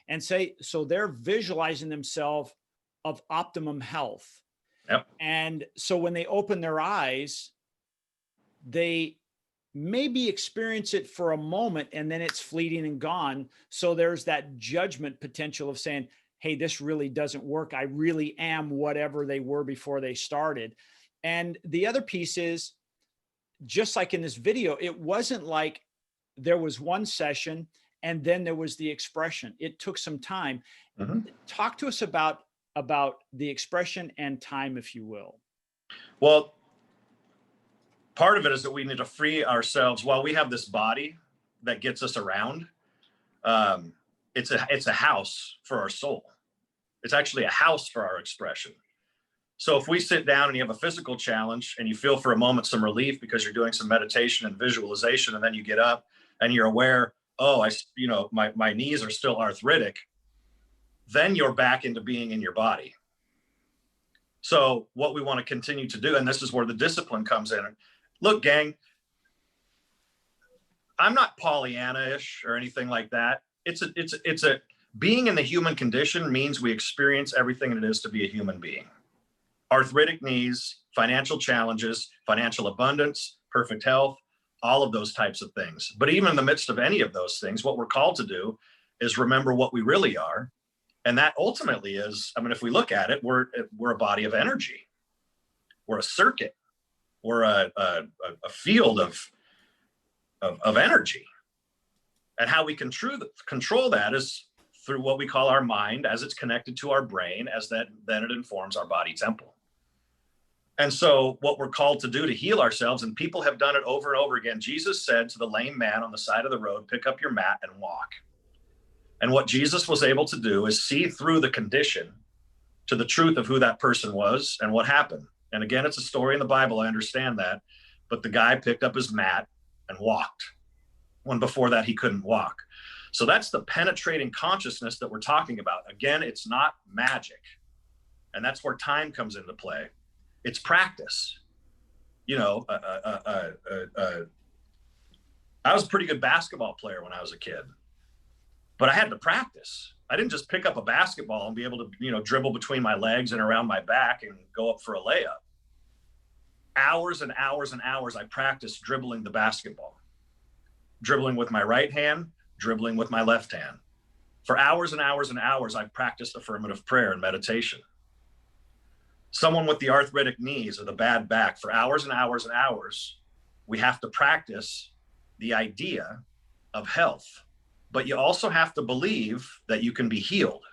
and so they're visualizing themselves of optimum health. Yep. And so when they open their eyes, they maybe experience it for a moment and then it's fleeting and gone. So there's that judgment potential of saying, hey, this really doesn't work. I really am whatever they were before they started. And the other piece is, just like in this video, it wasn't like there was one session and then there was the expression. It took some time. Mm-hmm. Talk to us about the expression and time, if you will. Well, part of it is that we need to free ourselves. While we have this body that gets us around, it's a house for our soul. It's actually a house for our expression. So if we sit down and you have a physical challenge and you feel for a moment some relief because you're doing some meditation and visualization, and then you get up and you're aware, oh, my knees are still arthritic, then you're back into being in your body. So what we want to continue to do, and this is where the discipline comes in. Look, gang, I'm not Pollyanna-ish or anything like that. It's a being in the human condition means we experience everything it is to be a human being. Arthritic knees, financial challenges, financial abundance, perfect health, all of those types of things. But even in the midst of any of those things, what we're called to do is remember what we really are. And that ultimately is, if we look at it, we're a body of energy. We're a circuit. We're a field of energy. And how we control that is through what we call our mind, as it's connected to our brain, then it informs our body temple. And so what we're called to do to heal ourselves, and people have done it over and over again. Jesus said to the lame man on the side of the road, pick up your mat and walk. And what Jesus was able to do is see through the condition to the truth of who that person was and what happened. And again, it's a story in the Bible, I understand that. But the guy picked up his mat and walked, when before that he couldn't walk. So that's the penetrating consciousness that we're talking about. Again, it's not magic. And that's where time comes into play. It's practice. You know, I was a pretty good basketball player when I was a kid, but I had to practice. I didn't just pick up a basketball and be able to, you know, dribble between my legs and around my back and go up for a layup. Hours and hours and hours I practiced dribbling the basketball, dribbling with my right hand, dribbling with my left hand. For hours and hours and hours, I practiced affirmative prayer and meditation. Someone with the arthritic knees or the bad back, for hours and hours and hours, we have to practice the idea of health. But you also have to believe that you can be healed.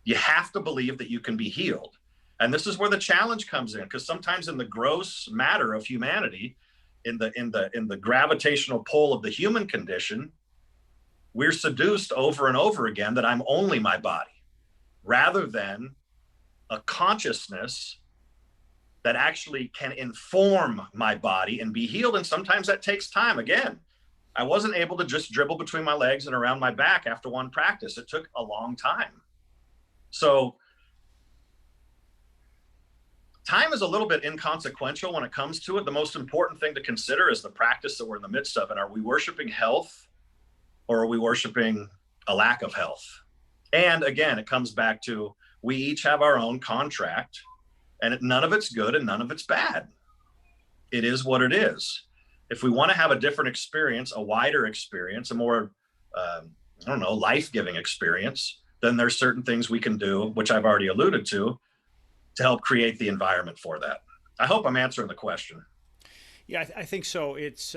You have to believe that you can be healed. And this is where the challenge comes in, because sometimes in the gross matter of humanity, in the gravitational pull of the human condition, we're seduced over and over again that I'm only my body, rather than a consciousness that actually can inform my body and be healed. And sometimes that takes time. Again, I wasn't able to just dribble between my legs and around my back after one practice. It took a long time. So time is a little bit inconsequential when it comes to it. The most important thing to consider is the practice that we're in the midst of. And are we worshiping health, or are we worshiping a lack of health? And again, it comes back to, we each have our own contract, and none of it's good and none of it's bad. It is what it is. If we want to have a different experience, a wider experience, a more, life-giving experience, then there's certain things we can do, which I've already alluded to help create the environment for that. I hope I'm answering the question. Yeah, I think so. It's,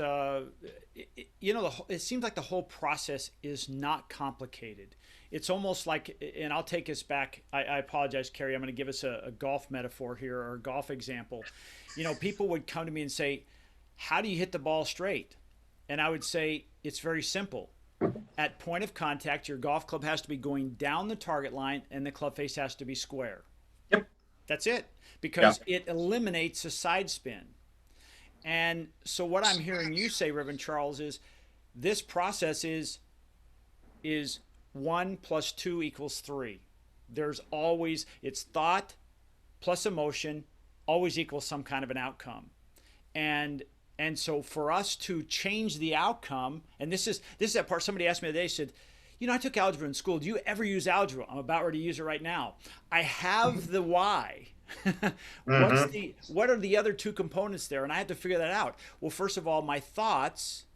it seems like the whole process is not complicated. It's almost like, and I'll take us back. I apologize, Carrie. I'm going to give us a golf metaphor here, or a golf example. You know, people would come to me and say, how do you hit the ball straight? And I would say, it's very simple. At point of contact, your golf club has to be going down the target line and the club face has to be square. Yep. That's it. Because it eliminates a side spin. And so what I'm hearing you say, Reverend Charles, is this process is 1 + 2 = 3. There's always, it's thought plus emotion always equals some kind of an outcome. And so for us to change the outcome, and this is that part, somebody asked me the other day, said, you know, I took algebra in school. Do you ever use algebra? I'm about ready to use it right now. I have the why. What are the other two components there? And I had to figure that out. Well, first of all, my thoughts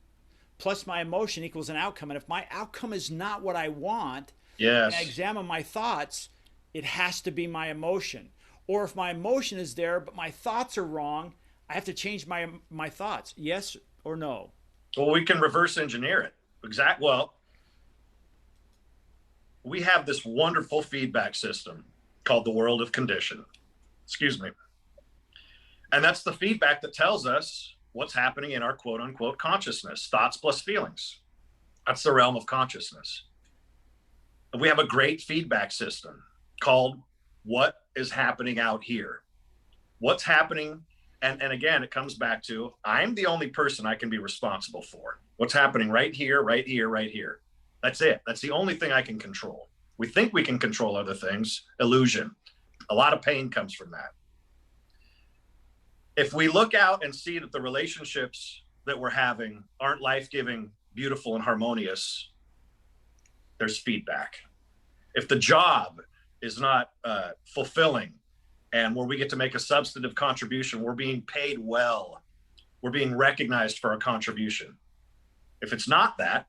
plus my emotion equals an outcome. And if my outcome is not what I want, and I examine my thoughts, it has to be my emotion. Or if my emotion is there, but my thoughts are wrong, I have to change my thoughts. Yes or no? Well, we can reverse engineer it. Well, we have this wonderful feedback system called the world of condition. Excuse me. And that's the feedback that tells us what's happening in our quote unquote consciousness, thoughts plus feelings. That's the realm of consciousness. And we have a great feedback system called what is happening out here. What's happening? And again, it comes back to, I'm the only person I can be responsible for. What's happening right here, right here, right here. That's it. That's the only thing I can control. We think we can control other things. Illusion. A lot of pain comes from that. If we look out and see that the relationships that we're having aren't life-giving, beautiful, and harmonious, there's feedback. If the job is not fulfilling, and where we get to make a substantive contribution, we're being paid well, we're being recognized for our contribution. If it's not that,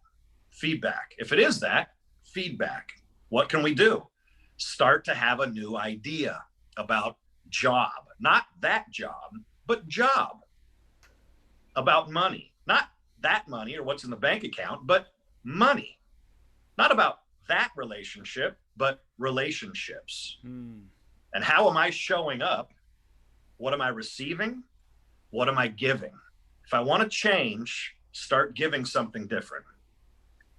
feedback. If it is that, feedback. What can we do? Start to have a new idea about job. Not that job, but job. About money. Not that money or what's in the bank account, but money. Not about that relationship, but relationships. And how am I showing up? What am I receiving? What am I giving? If I want to change, start giving something different.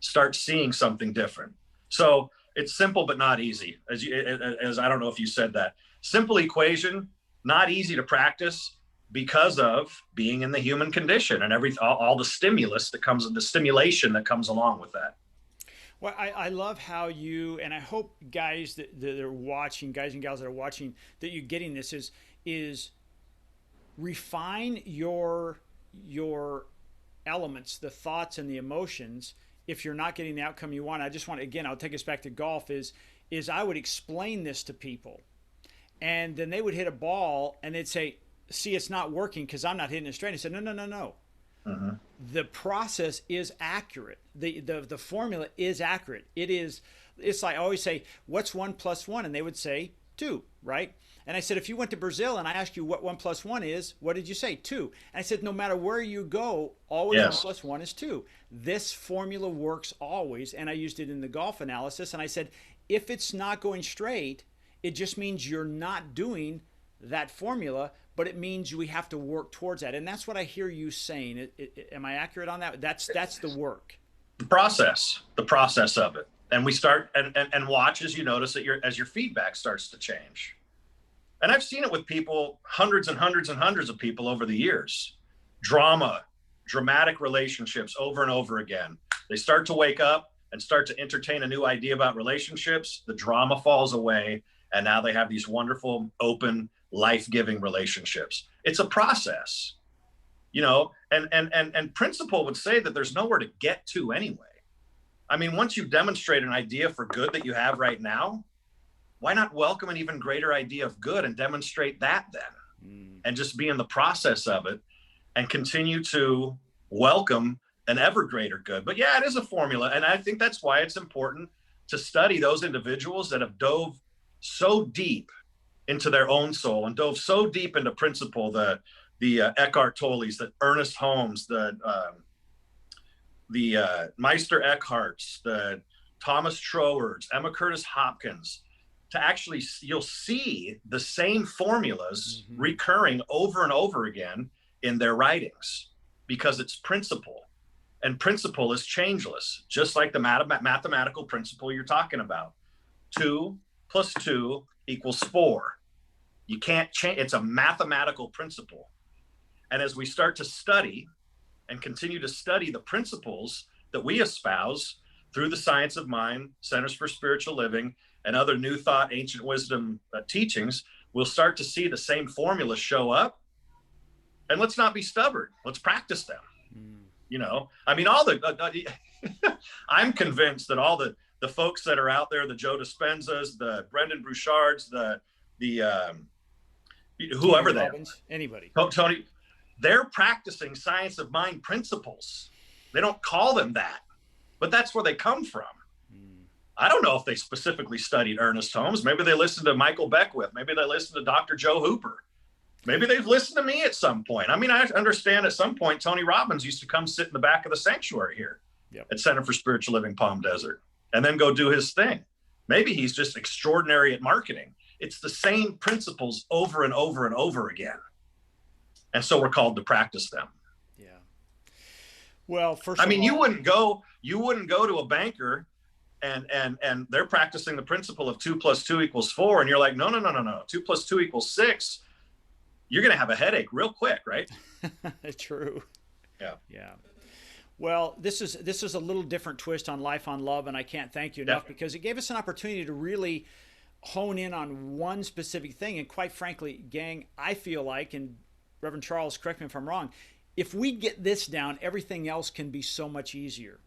Start seeing something different. So it's simple, but not easy. As I don't know if you said that. Simple equation, not easy to practice because of being in the human condition and all the stimulus that comes, the stimulation that comes along with that. Well, I love how you, and I hope guys that are watching, guys and gals that are watching, that you're getting this is refine your elements, the thoughts and the emotions. If you're not getting the outcome you want, I just want, again, I'll take us back to golf, is I would explain this to people, and then they would hit a ball and they'd say, see, it's not working because I'm not hitting it straight. I said, no, no, no, no. Mhm. The process is accurate. The formula is accurate. It's like I always say, what's 1 + 1? And they would say 2, right? And I said, if you went to Brazil and I asked you what 1 + 1 is, what did you say? 2. And I said, no matter where you go, always Yes. 1 + 1 is 2. This formula works always. And I used it in the golf analysis. And I said, if it's not going straight, it just means you're not doing that formula, but it means we have to work towards that. And that's what I hear you saying. Am I accurate on that? That's the work. The process of it. And we start and watch as you notice that as your feedback starts to change. And I've seen it with people, hundreds and hundreds and hundreds of people over the years. Dramatic relationships over and over again. They start to wake up and start to entertain a new idea about relationships. The drama falls away. And now they have these wonderful, open, life-giving relationships. It's a process, and principle would say that there's nowhere to get to anyway. I mean, once you demonstrate an idea for good that you have right now, why not welcome an even greater idea of good and demonstrate that then? And just be in the process of it and continue to welcome an ever greater good. But yeah, it is a formula. And I think that's why it's important to study those individuals that have dove so deep into their own soul and dove so deep into principle, the Eckhart Tolles, the Ernest Holmes, the Meister Eckharts, the Thomas Trowards, Emma Curtis Hopkins, to actually, you'll see the same formulas recurring over and over again in their writings, because it's principle, and principle is changeless, just like the mathematical principle you're talking about. 2 + 2 = 4. You can't change. It's a mathematical principle. And as we start to study and continue to study the principles that we espouse through the Science of Mind, Centers for Spiritual Living, and other New Thought, Ancient Wisdom teachings, we'll start to see the same formulas show up. And let's not be stubborn. Let's practice them. I mean, I'm convinced that all the folks that are out there, the Joe Dispenzas, the Brendan Bouchards, the whoever they are, anybody, Tony, they're practicing Science of Mind principles. They don't call them that, but that's where they come from. I don't know if they specifically studied Ernest Holmes. Maybe they listened to Michael Beckwith. Maybe they listened to Dr. Joe Hooper. Maybe they've listened to me at some point. I mean, I understand at some point, Tony Robbins used to come sit in the back of the sanctuary here at Center for Spiritual Living, Palm Desert, and then go do his thing. Maybe he's just extraordinary at marketing. It's the same principles over and over and over again. And so we're called to practice them. Yeah. Well, first I mean, you wouldn't go to a banker and they're practicing the principle of 2 + 2 = 4. And you're like, no. 2 + 2 = 6. You're going to have a headache real quick, right? True. Yeah. Yeah. Well, this is a little different twist on Life on Love, and I can't thank you enough because it gave us an opportunity to really hone in on one specific thing. And quite frankly, gang, I feel like, and Reverend Charles, correct me if I'm wrong, if we get this down, everything else can be so much easier.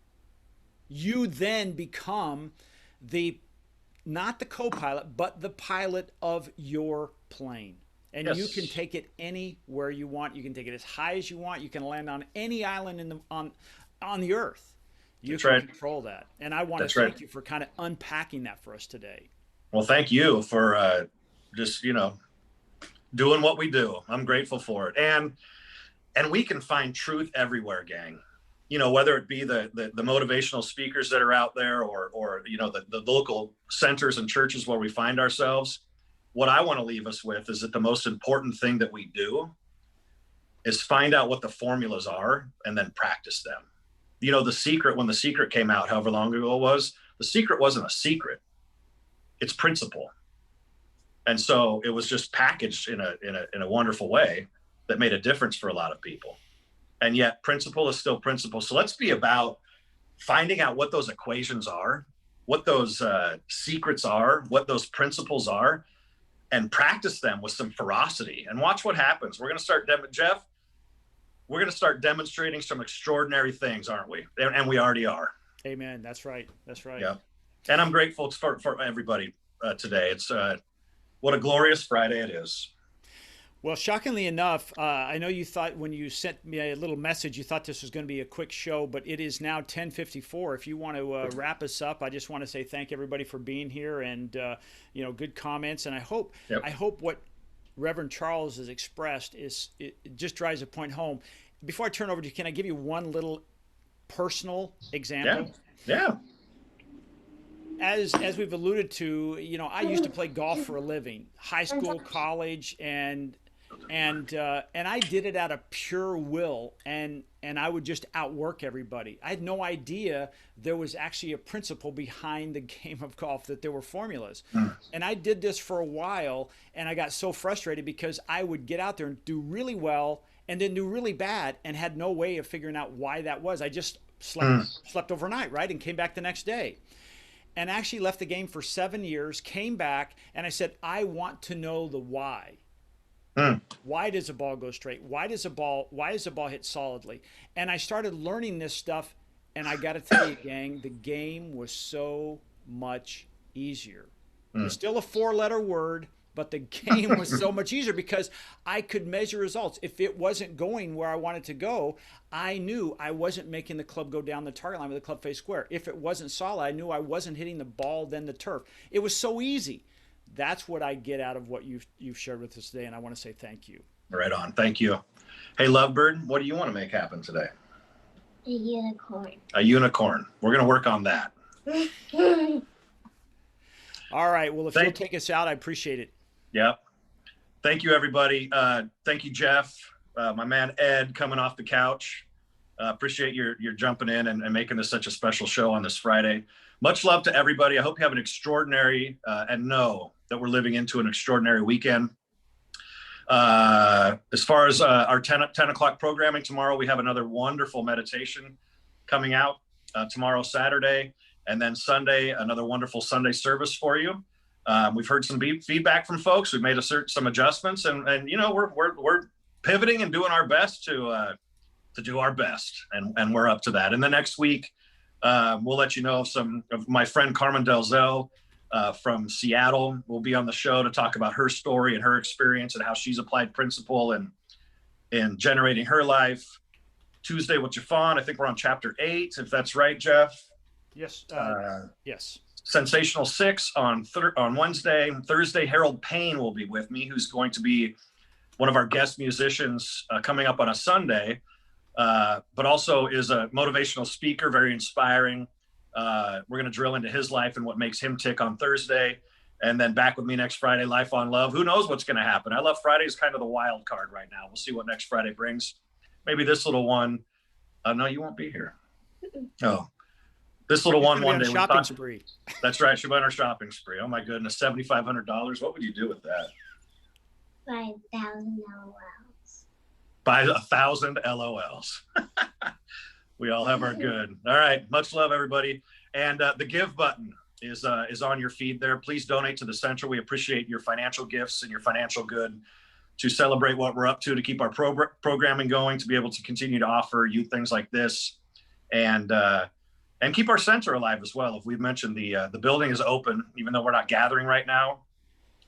You then become not the co-pilot, but the pilot of your plane. And you can take it anywhere you want. You can take it as high as you want. You can land on any island on the earth. You can control that. And I want to thank you for kind of unpacking that for us today. Well, thank you for just, doing what we do. I'm grateful for it. And we can find truth everywhere, gang. Whether it be the motivational speakers that are out there or the local centers and churches where we find ourselves. What I want to leave us with is that the most important thing that we do is find out what the formulas are and then practice them. The secret, when the secret came out, however long ago it was, the secret wasn't a secret. It's principle. And so it was just packaged in a wonderful way that made a difference for a lot of people. And yet principle is still principle. So let's be about finding out what those equations are, what those secrets are, what those principles are, and practice them with some ferocity and watch what happens. We're going to start, Jeff, we're going to start demonstrating some extraordinary things, aren't we? And we already are. Amen. That's right. That's right. Yeah. And I'm grateful for everybody today. It's what a glorious Friday it is. Well, shockingly enough, I know you thought when you sent me a little message, you thought this was going to be a quick show, but it is now 10:54. If you want to wrap us up, I just want to say thank everybody for being here and, good comments. And I hope what Reverend Charles has expressed it just drives a point home. Before I turn over to you, can I give you one little personal example? Yeah. As we've alluded to, I used to play golf for a living, high school, college, and I did it out of pure will, and I would just outwork everybody. I had no idea there was actually a principle behind the game of golf, that there were formulas. And I did this for a while, and I got so frustrated because I would get out there and do really well and then do really bad and had no way of figuring out why that was. I just slept overnight, right, and came back the next day. And actually left the game for 7 years, came back, and I said, I want to know the why. Why does a ball go straight? Why does a ball hit solidly? And I started learning this stuff, and I got to tell you, gang, the game was so much easier. It's still a 4-letter word, but the game was so much easier because I could measure results. If it wasn't going where I wanted to go, I knew I wasn't making the club go down the target line with the club face square. If it wasn't solid, I knew I wasn't hitting the ball, then the turf. It was so easy. That's what I get out of what you've shared with us today, and I want to say thank you. Right on. Thank you. Hey, Lovebird, what do you want to make happen today? A unicorn. A unicorn. We're going to work on that. All right. Well, if you'll take us out, I appreciate it. Yeah. Thank you, everybody. Thank you, Jeff. My man, Ed, coming off the couch. Appreciate your jumping in and making this such a special show on this Friday. Much love to everybody. I hope you have an extraordinary and know that we're living into an extraordinary weekend. As far as our 10 o'clock programming tomorrow, we have another wonderful meditation coming out tomorrow, Saturday, and then Sunday, another wonderful Sunday service for you. We've heard some feedback from folks. We've made some adjustments, and we're pivoting and doing our best to do our best, and we're up to that. And the next week, we'll let you know of my friend Carmen Delzell from Seattle will be on the show to talk about her story and her experience and how she's applied principle in generating her life. Tuesday with Jafon, I think we're on chapter 8, if that's right, Jeff. Yes. Yes. Sensational 6 on Wednesday. Thursday, Harold Payne will be with me, who's going to be one of our guest musicians coming up on a Sunday, but also is a motivational speaker, very inspiring. We're going to drill into his life and what makes him tick on Thursday. And then back with me next Friday, Life on Love. Who knows what's going to happen? I love Friday is kind of the wild card right now. We'll see what next Friday brings. Maybe this little one. No, you won't be here. Oh, this little one day. Shopping spree. That's right. She went on her shopping spree. Oh my goodness, $7,500. What would you do with that? 5,000 LOLs. Buy 1,000 LOLs. We all have our good. All right. Much love, everybody. And the give button is on your feed there. Please donate to the Central. We appreciate your financial gifts and your financial good to celebrate what we're up to keep our programming going, to be able to continue to offer you things like this, and keep our center alive as well. If we've mentioned the building is open, even though we're not gathering right now,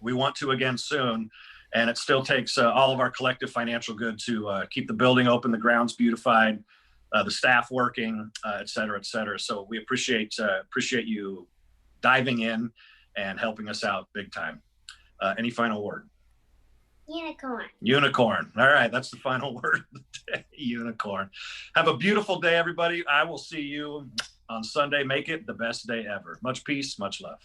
we want to again soon. And it still takes all of our collective financial good to keep the building open, the grounds beautified, the staff working, et cetera, et cetera. So we appreciate you diving in and helping us out big time. Any final word? Unicorn. Unicorn. All right. That's the final word of the day. Unicorn. Have a beautiful day, everybody. I will see you on Sunday. Make it the best day ever. Much peace, much love.